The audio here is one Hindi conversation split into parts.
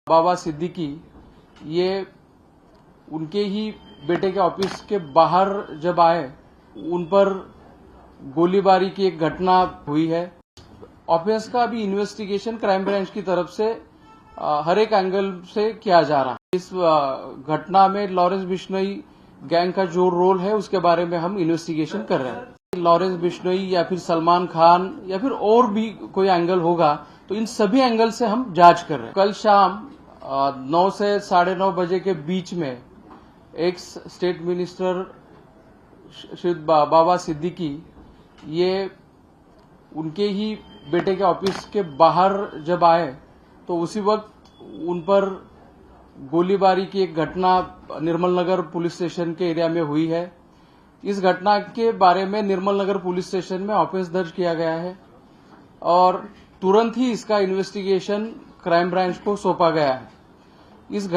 बाबा सिद्दीकी ये उनके ही बेटे के ऑफिस के बाहर जब आए उन पर गोलीबारी की एक घटना हुई है। ऑफेंस का अभी इन्वेस्टिगेशन क्राइम ब्रांच की तरफ से हर एक एंगल से किया जा रहा है। इस घटना में लॉरेंस बिश्नोई गैंग का जो रोल है उसके बारे में हम इन्वेस्टिगेशन कर रहे हैं। लॉरेंस बिश्नोई या फिर सलमान खान या फिर और भी कोई एंगल होगा तो इन सभी एंगल से हम जांच कर रहे हैं। कल शाम 9 से 9:30 बजे के बीच में एक स्टेट मिनिस्टर श्री बाबा सिद्दीकी ये उनके ही बेटे के ऑफिस के बाहर जब आए तो उसी वक्त उन पर गोलीबारी की एक घटना निर्मल नगर पुलिस स्टेशन के एरिया में हुई है। इस घटना के बारे में निर्मल नगर पुलिस स्टेशन में ऑफेंस दर्ज किया गया है और तुरंत ही इसका इन्वेस्टिगेशन क्राइम ब्रांच को सौंपा गया है। इस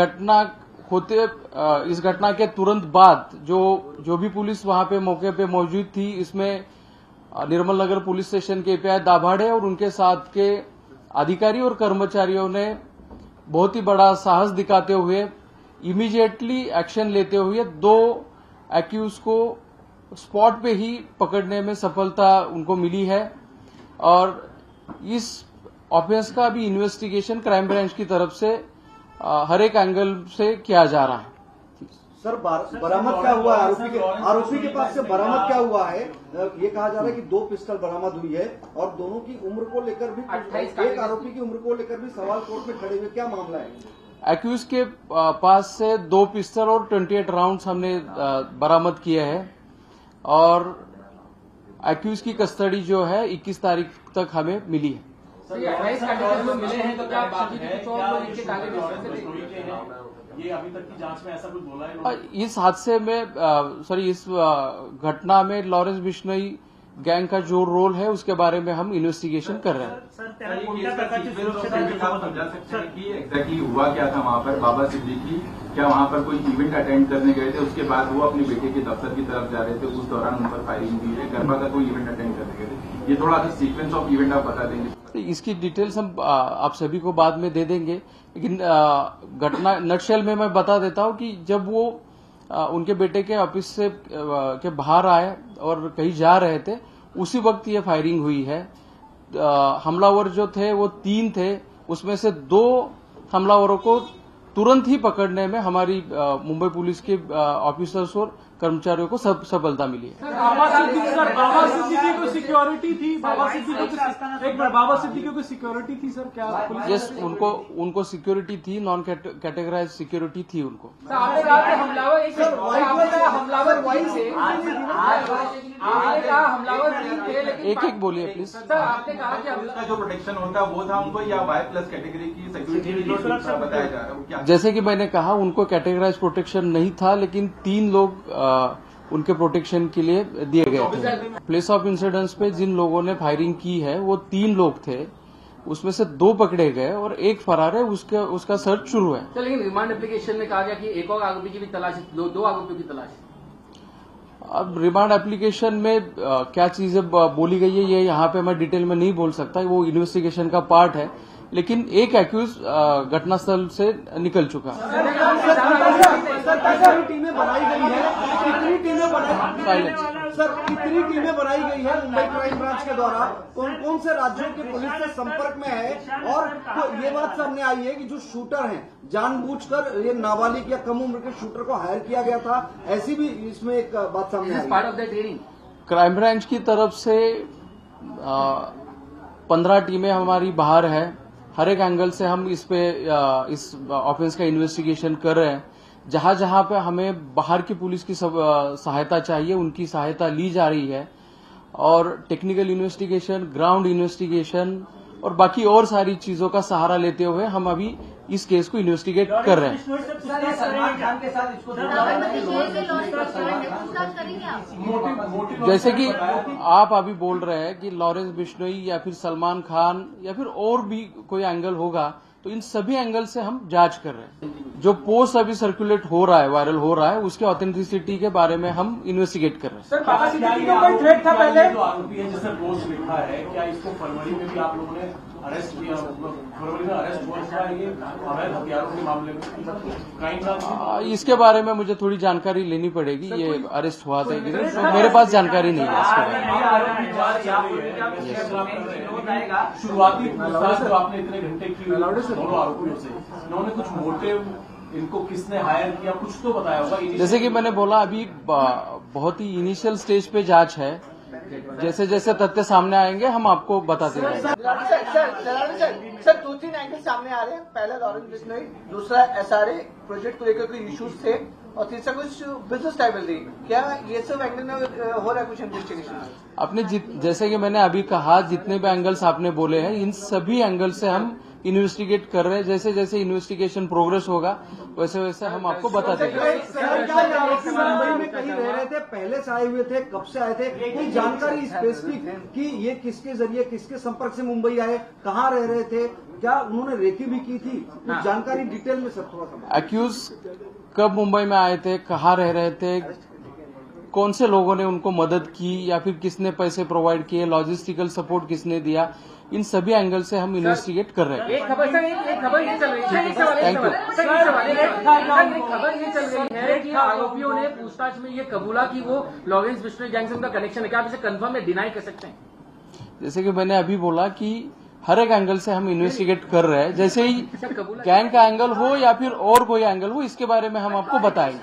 घटना के तुरंत बाद जो भी पुलिस वहां पे मौके पे मौजूद थी, इसमें निर्मल नगर पुलिस स्टेशन के एपीआई दाभाड़े और उनके साथ के अधिकारी और कर्मचारियों ने बहुत ही बड़ा साहस दिखाते हुए इमीडिएटली एक्शन लेते हुए 2 एक्यूज को स्पॉट पे ही पकड़ने में सफलता उनको मिली है और इस ऑफेंस का अभी इन्वेस्टिगेशन क्राइम ब्रांच की तरफ से हर एक एंगल से किया जा रहा है। सर बरामद क्या हुआ है? आरोपी के पास से बरामद क्या हुआ है? ये कहा जा रहा है कि 2 पिस्टल बरामद हुई है और दोनों की उम्र को लेकर भी एक आरोपी की उम्र को लेकर भी सवाल कोर्ट में खड़े हुए, क्या मामला है? एक्यूज के पास से 2 पिस्टल और 28 राउंड्स हमने बरामद किए हैं और एक्यूज की कस्टडी जो है 21 तारीख तक हमें मिली है। ये अभी तक की जांच में ऐसा कुछ बोला है? इस हादसे में इस घटना में लॉरेंस बिश्नोई गैंग का जो रोल है उसके बारे में हम इन्वेस्टिगेशन कर रहे हैं। एग्जैक्टली हुआ क्या था वहाँ पर? बाबा सिद्दीकी क्या वहाँ पर कोई इवेंट अटेंड करने गए थे, उसके बाद वो अपने बेटे के दफ्तर की तरफ जा रहे थे, उस दौरान उन पर फायरिंग हुई है? गरबा का कोई इवेंट अटेंड करने गए थे? ये थोड़ा सा सीक्वेंस ऑफ इवेंट आप बता देंगे? इसकी डिटेल्स हम आप सभी को बाद में दे देंगे, लेकिन घटना नटशेल में मैं बता देता हूं कि जब वो उनके बेटे के ऑफिस से के बाहर आए और कहीं जा रहे थे उसी वक्त ये फायरिंग हुई है। हमलावर जो थे वो 3 थे, उसमें से 2 हमलावरों को तुरंत ही पकड़ने में हमारी मुंबई पुलिस के ऑफिसर्स और कर्मचारियों को सफलता मिली है। बाबा सिद्दीकी को सिक्योरिटी थी? बाबा सिद्दीकी को सिक्योरिटी थी सर? क्या पुलिस? यस, उनको सिक्योरिटी थी, नॉन कैटेगराइज सिक्योरिटी थी उनको। एक बोलिए प्लीज। सर आपने कहा कि उसका जो प्रोटेक्शन होता है वो था उनको, या वाई प्लस कैटेगरी की सिक्योरिटी बताया जा रहा है? जैसे कि मैंने कहा उनको कैटेगराइज प्रोटेक्शन नहीं था, लेकिन 3 लोग उनके प्रोटेक्शन के लिए दिए गए थे। प्लेस ऑफ इंसिडेंस पे जिन लोगों ने फायरिंग की है वो 3 लोग थे, उसमें से 2 पकड़े गए और 1 फरार है, उसका सर्च शुरू है। लेकिन रिमांड एप्लीकेशन में कहा गया कि एक और आरोपी की भी तलाश, 2 आरोपियों की तलाश। अब रिमांड एप्लीकेशन में क्या चीजें बोली गई है ये यहाँ पे मैं डिटेल में नहीं बोल सकता, वो इन्वेस्टिगेशन का पार्ट है, लेकिन एक एक्यूज घटनास्थल से निकल चुका। टीमें बनाई गई है, कितनी टीमें बनाई गई है मुंबई क्राइम ब्रांच के द्वारा? कौन से राज्यों की पुलिस से संपर्क में है? और तो ये बात सामने आई है कि जो शूटर हैं जानबूझकर ये नाबालिग या कम उम्र के शूटर को हायर किया गया था, ऐसी भी इसमें एक बात सामने आई है। क्राइम ब्रांच की तरफ से 15 टीमें हमारी बाहर है। हर एक एंगल से हम इस ऑफेंस का इन्वेस्टिगेशन कर रहे हैं। जहां जहां पे हमें बाहर की पुलिस की सहायता चाहिए उनकी सहायता ली जा रही है और टेक्निकल इन्वेस्टिगेशन, ग्राउंड इन्वेस्टिगेशन और बाकी और सारी चीजों का सहारा लेते हुए हम अभी इस केस को इन्वेस्टिगेट कर रहे हैं। जैसे कि आप अभी बोल रहे हैं कि लॉरेंस बिश्नोई या फिर सलमान खान या फिर और भी कोई एंगल होगा, तो इन सभी एंगल से हम जांच कर रहे हैं। जो पोस्ट अभी सर्कुलेट हो रहा है, वायरल हो रहा है, उसके ऑथेंटिसिटी के बारे में हम इन्वेस्टिगेट कर रहे हैं। सर बाबा सिद्दीकी को कोई थ्रेट था पहले? जो आरोपी है जिसने पोस्ट लिखा है, क्या इसको फरवरी में भी आप लोगों ने अरेस्ट किया, फरवरी में अरेस्ट हुआ था ये अवैध हथियारों के मामले में, क्राइम ब्रांच इसके बारे में मुझे थोड़ी जानकारी लेनी पड़ेगी, ये अरेस्ट हुआ था कि नहीं, तो मेरे पास जानकारी नहीं है इसके बारे में। शुरुआती पूछताछ जो आपने इतने घंटे की दोनों आरोपियों से, उन्होंने कुछ मोटिव, इनको किसने हायर किया, कुछ तो बताया होगा। जैसे कि मैंने बोला, अभी बहुत ही इनिशियल स्टेज पे जांच है, जैसे जैसे तथ्य सामने आएंगे हम आपको बताते रहेंगे। सर 2-3 एंगल सामने आ रहे हैं। पहला लॉरेंस बिश्नोई, दूसरा SRA प्रोजेक्ट को लेकर कोई इश्यूज थे, और तीसरा कुछ बिजनेस टाइबल थी। क्या ये सब एंगल में हो रहा है कुछ इन्वेस्टिगेशन? अपने जैसे कि मैंने अभी कहा, जितने भी एंगल्स आपने बोले हैं, इन सभी एंगल से हम इन्वेस्टिगेट कर रहे हैं। जैसे जैसे इन्वेस्टिगेशन प्रोग्रेस होगा वैसे वैसे हम आपको बताते रहेंगे। सर, क्या ये आरोपी मुंबई में कहीं रह रहे थे, पहले से आए हुए थे, कब से आए थे, कोई जानकारी स्पेसिफिक कि ये किसके जरिए, किसके संपर्क से मुंबई आए, कहाँ रह रहे थे, क्या उन्होंने रेकी भी की थी, कुछ जानकारी डिटेल में सर थोड़ा सा। एक्यूज कब मुंबई में आए थे, कहाँ रह रहे थे, कौन से लोगों ने उनको मदद की या फिर किसने पैसे प्रोवाइड किए, लॉजिस्टिकल सपोर्ट किसने दिया, इन सभी एंगल से हम इन्वेस्टिगेट कर रहे हैं। एक खबर सर, एक खबर ये चल रही है, एक खबर ये चल रही है कि आरोपियों ने पूछताछ में ये कबूला कि वो लॉरेंस बिश्नोई गैंग से उनका कनेक्शन है। क्या आप इसे कंफर्म या डिनाई कर सकते हैं? जैसे कि मैंने अभी बोला कि हर एक एंगल से हम इन्वेस्टिगेट कर रहे हैं, जैसे ही गैंग का एंगल हो या फिर और कोई एंगल हो, इसके बारे में हम आपको बताएंगे।